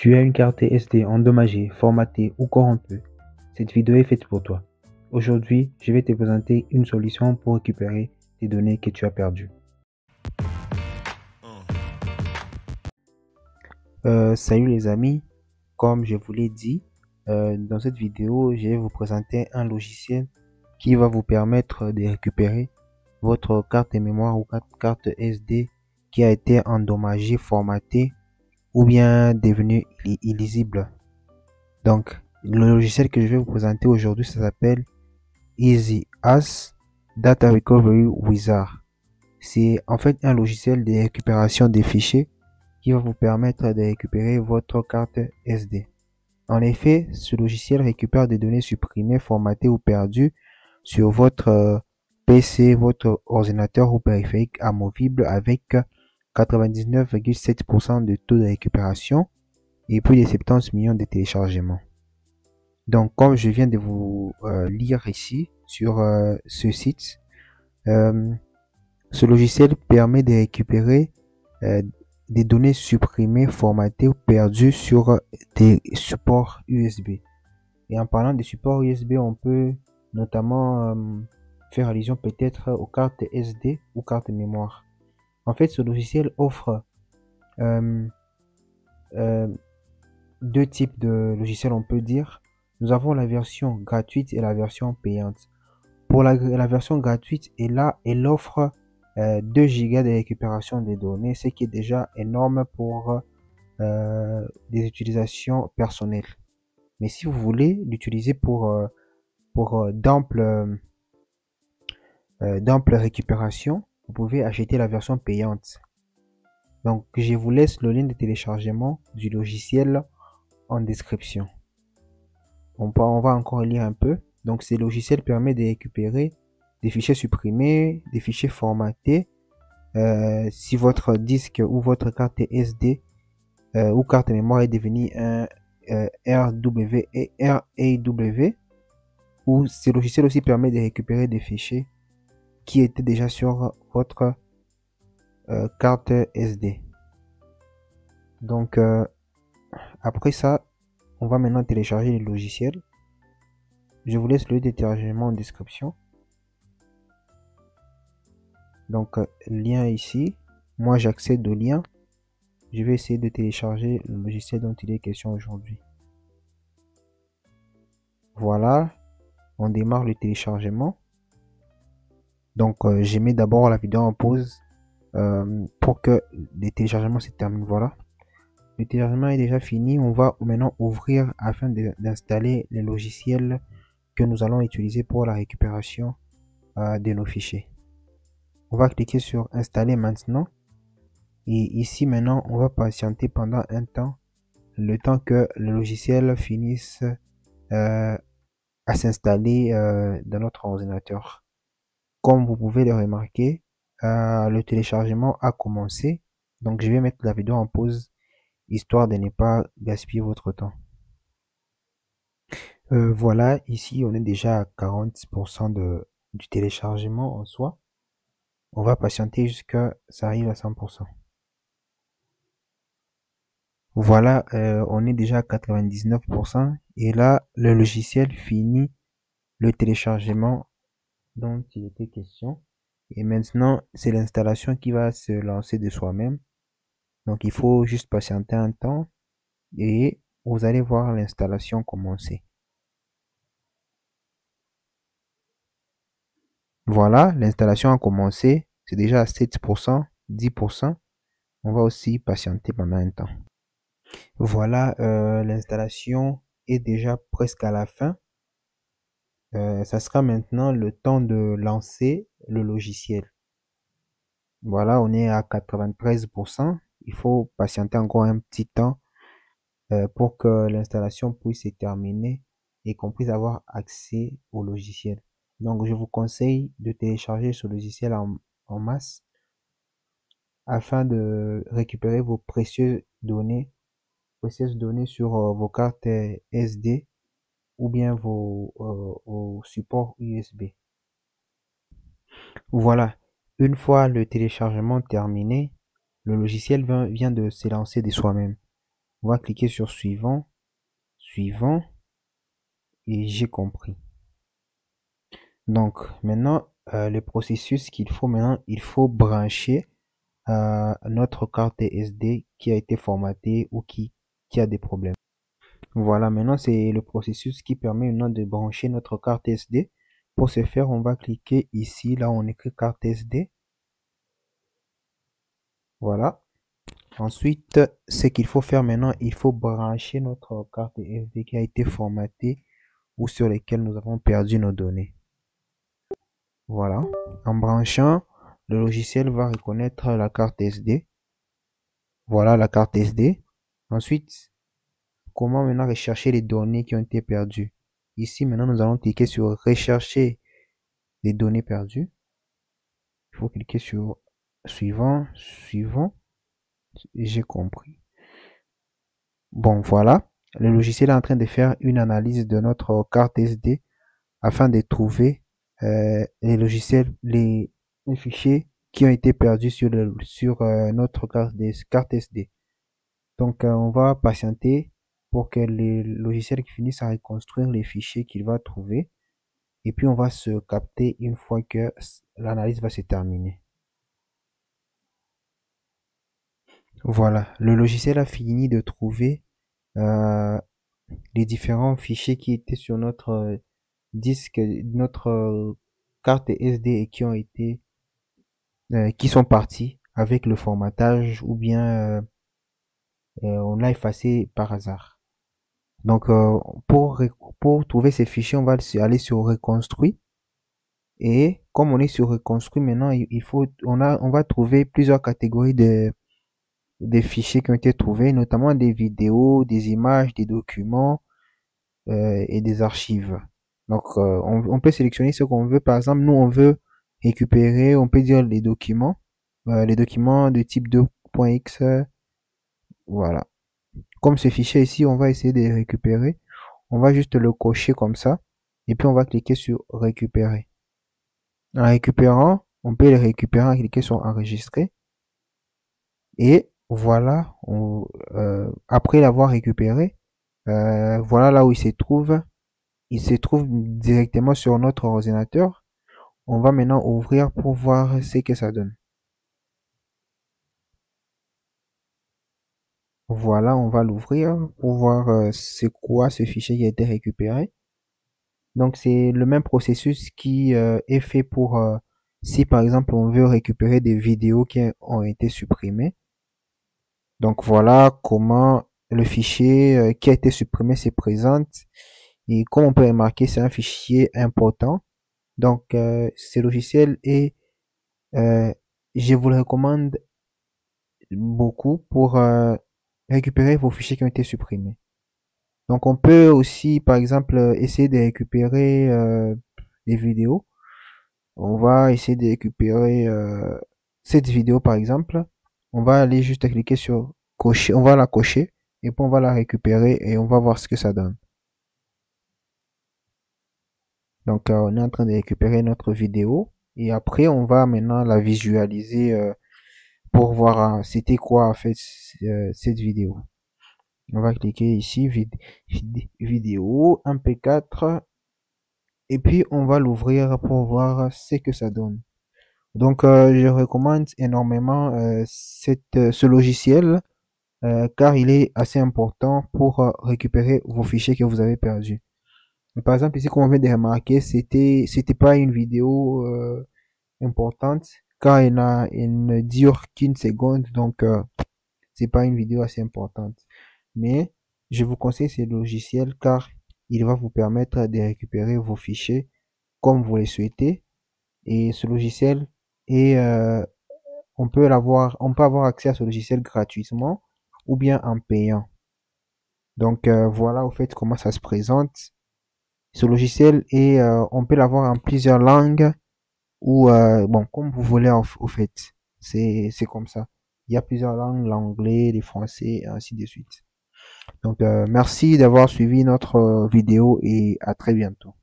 Tu as une carte SD endommagée, formatée ou corrompue. Cette vidéo est faite pour toi. Aujourd'hui, je vais te présenter une solution pour récupérer tes données que tu as perdues. Salut les amis, comme je vous l'ai dit, dans cette vidéo, je vais vous présenter un logiciel qui va vous permettre de récupérer votre carte mémoire ou carte SD qui a été endommagée, formatée ou bien devenue illisible. Donc, le logiciel que je vais vous présenter aujourd'hui, ça s'appelle EasyAS Data Recovery Wizard. C'est en fait un logiciel de récupération des fichiers qui va vous permettre de récupérer votre carte SD. En effet, ce logiciel récupère des données supprimées, formatées ou perdues sur votre PC, votre ordinateur ou périphérique amovible avec 99,7% de taux de récupération et plus de 70 millions de téléchargements. Donc, comme je viens de vous lire ici sur ce site, ce logiciel permet de récupérer des données supprimées, formatées ou perdues sur des supports USB. Et en parlant des supports USB, on peut notamment faire allusion peut-être aux cartes SD ou cartes mémoire. En fait, ce logiciel offre deux types de logiciels, on peut dire. Nous avons la version gratuite et la version payante. Pour la version gratuite, elle offre 2 Go de récupération des données, ce qui est déjà énorme pour des utilisations personnelles. Mais si vous voulez l'utiliser pour d'amples récupérations, vous pouvez acheter la version payante. Donc, je vous laisse le lien de téléchargement du logiciel en description. On va encore lire un peu. Donc, ce logiciel permet de récupérer des fichiers supprimés, des fichiers formatés. Si votre disque ou votre carte SD ou carte mémoire est devenue un RW et RAW, ou ce logiciel aussi permet de récupérer des fichiers qui étaient déjà sur votre carte SD. Donc, après ça, on va maintenant télécharger le logiciel. Je vous laisse le téléchargement en description. Donc, lien ici. Moi, j'accède au lien. Je vais essayer de télécharger le logiciel dont il est question aujourd'hui. Voilà. On démarre le téléchargement. Donc, je mets d'abord la vidéo en pause pour que le téléchargement se termine. Voilà. Le téléchargement est déjà fini. On va maintenant ouvrir afin d'installer les logiciels que nous allons utiliser pour la récupération de nos fichiers. On va cliquer sur installer maintenant. Et ici maintenant, on va patienter pendant un temps, le temps que le logiciel finisse à s'installer dans notre ordinateur. Comme vous pouvez le remarquer, le téléchargement a commencé. Donc je vais mettre la vidéo en pause, histoire de ne pas gaspiller votre temps. Voilà, ici on est déjà à 40% du téléchargement en soi. On va patienter jusqu'à ça arrive à 100%. Voilà, on est déjà à 99% et là le logiciel finit le téléchargement dont il était question. Et maintenant c'est l'installation qui va se lancer de soi-même. Donc il faut juste patienter un temps et vous allez voir l'installation commencer. Voilà, l'installation a commencé. C'est déjà à 7%, 10%. On va aussi patienter pendant un temps. Voilà, l'installation est déjà presque à la fin. Ça sera maintenant le temps de lancer le logiciel. Voilà, on est à 93%. Il faut patienter encore un petit temps pour que l'installation puisse se terminer et qu'on puisse avoir accès au logiciel. Donc, je vous conseille de télécharger ce logiciel en masse afin de récupérer vos précieuses données sur vos cartes SD ou bien vos supports USB. Voilà, une fois le téléchargement terminé, le logiciel vient de s'élancer de soi-même. On va cliquer sur suivant, suivant, et j'ai compris. Donc maintenant, le processus qu'il faut maintenant, il faut brancher notre carte SD qui a été formatée ou qui a des problèmes. Voilà, maintenant c'est le processus qui permet maintenant de brancher notre carte SD. Pour ce faire, on va cliquer ici, là on écrit carte SD. Voilà. Ensuite, ce qu'il faut faire maintenant, il faut brancher notre carte SD qui a été formatée ou sur lesquelles nous avons perdu nos données. Voilà. En branchant, le logiciel va reconnaître la carte SD. Voilà la carte SD. Ensuite, comment maintenant rechercher les données qui ont été perdues? Ici, maintenant, nous allons cliquer sur rechercher les données perdues. Il faut cliquer sur suivant, suivant. J'ai compris. Bon, voilà. Le logiciel est en train de faire une analyse de notre carte SD afin de trouver les logiciels, les fichiers qui ont été perdus sur notre carte SD. Donc, on va patienter pour que les logiciels finissent à reconstruire les fichiers qu'il va trouver. Et puis, on va se capter une fois que l'analyse va se terminer. Voilà, le logiciel a fini de trouver les différents fichiers qui étaient sur notre disque, notre carte SD et qui sont partis avec le formatage ou bien on l'a effacé par hasard. Donc pour trouver ces fichiers, on va aller sur reconstruit et comme on est sur reconstruit maintenant, on va trouver plusieurs catégories des fichiers qui ont été trouvés, notamment des vidéos, des images, des documents et des archives. Donc, on peut sélectionner ce qu'on veut. Par exemple, nous, on veut récupérer, on peut dire les documents de type 2.x. Voilà. Comme ce fichier ici, on va essayer de les récupérer. On va juste le cocher comme ça. Et puis, on va cliquer sur récupérer. En récupérant, on peut le récupérer en cliquant sur enregistrer. Et voilà, après l'avoir récupéré, voilà là où il se trouve. Il se trouve directement sur notre ordinateur. On va maintenant ouvrir pour voir ce que ça donne. Voilà, on va l'ouvrir pour voir c'est quoi ce fichier qui a été récupéré. Donc c'est le même processus qui est fait pour si par exemple on veut récupérer des vidéos qui ont été supprimées. Donc voilà comment le fichier qui a été supprimé se présente. Et comme on peut remarquer, c'est un fichier important. Donc ce logiciel est, je vous le recommande beaucoup pour récupérer vos fichiers qui ont été supprimés. Donc on peut aussi par exemple essayer de récupérer des vidéos. On va essayer de récupérer cette vidéo par exemple. On va aller juste cliquer sur cocher, on va la cocher et puis on va la récupérer et on va voir ce que ça donne. Donc on est en train de récupérer notre vidéo et après on va maintenant la visualiser pour voir c'était quoi en fait cette vidéo. On va cliquer ici vidéo MP4 et puis on va l'ouvrir pour voir ce que ça donne. Donc je recommande énormément ce logiciel car il est assez important pour récupérer vos fichiers que vous avez perdus. Par exemple ici comme on vient de remarquer, c'était pas une vidéo importante car elle ne dure qu'une seconde, donc c'est pas une vidéo assez importante. Mais je vous conseille ce logiciel car il va vous permettre de récupérer vos fichiers comme vous le souhaitez. Et ce logiciel est, on peut avoir accès à ce logiciel gratuitement ou bien en payant. Donc voilà au fait comment ça se présente. Ce logiciel est, on peut l'avoir en plusieurs langues ou bon comme vous voulez au fait. C'est comme ça. Il y a plusieurs langues, l'anglais, le français, et ainsi de suite. Donc merci d'avoir suivi notre vidéo et à très bientôt.